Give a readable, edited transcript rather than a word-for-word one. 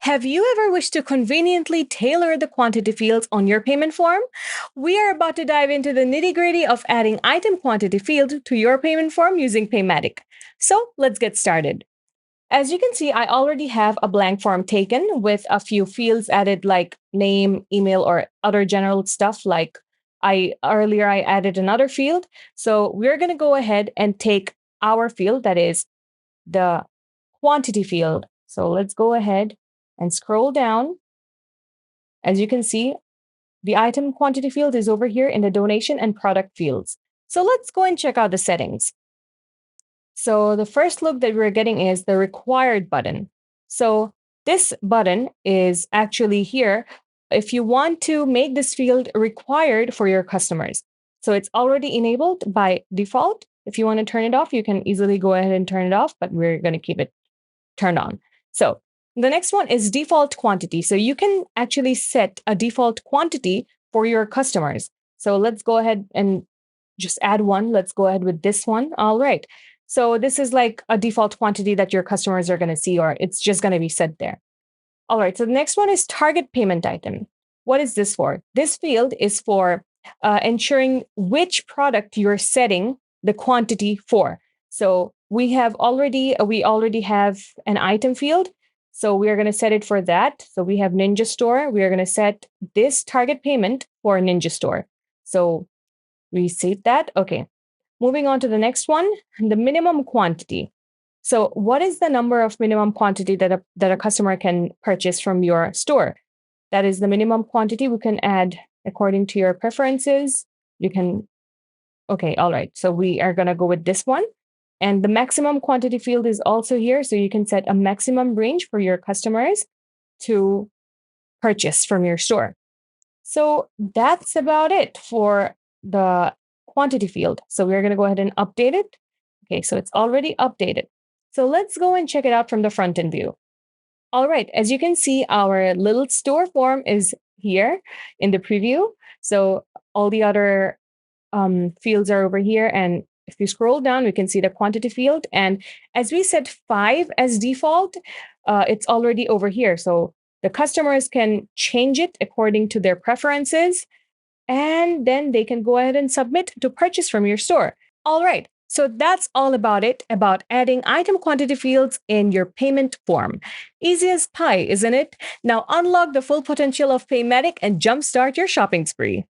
Have you ever wished to conveniently tailor the quantity fields on your payment form? We are about to dive into the nitty-gritty of adding item quantity field to your payment form using Paymattic. So let's get started. As you can see, I already have a blank form taken with a few fields added like name, email, or other general stuff like earlier I added another field. So we're going to go ahead and take our field, that is the quantity field. So let's go ahead and scroll down. As you can see, the item quantity field is over here in the donation and product fields. So let's go and check out the settings. So the first look that we're getting is the required button. So this button is actually here if you want to make this field required for your customers. So it's already enabled by default. If you want to turn it off, you can easily go ahead and turn it off, but we're going to keep it turned on. So the next one is default quantity. So you can actually set a default quantity for your customers. So let's go ahead and just add one. Let's go ahead with this one. All right. So this is like a default quantity that your customers are going to see, or it's just going to be set there. All right. So the next one is target payment item. What is this for? This field is for ensuring which product you're setting the quantity for. So we already have an item field. So we are going to set it for that. So we have Ninja Store. We are going to set this target payment for Ninja Store. So we save that. Okay. Moving on to the next one, the minimum quantity. So what is the number of minimum quantity that a customer can purchase from your store? That is the minimum quantity. We can add according to your preferences. You can, okay, all right. So we are going to go with this one. And the maximum quantity field is also here. So you can set a maximum range for your customers to purchase from your store. So that's about it for the quantity field. So we're going to go ahead and update it. Okay, so it's already updated. So let's go and check it out from the front end view. All right, as you can see, our little store form is here in the preview. So all the other fields are over here. And if you scroll down, we can see the quantity field. And as we set 5 as default, it's already over here. So the customers can change it according to their preferences, and then they can go ahead and submit to purchase from your store. All right. So that's all about it, about adding item quantity fields in your payment form. Easy as pie, isn't it? Now unlock the full potential of Paymattic and jumpstart your shopping spree.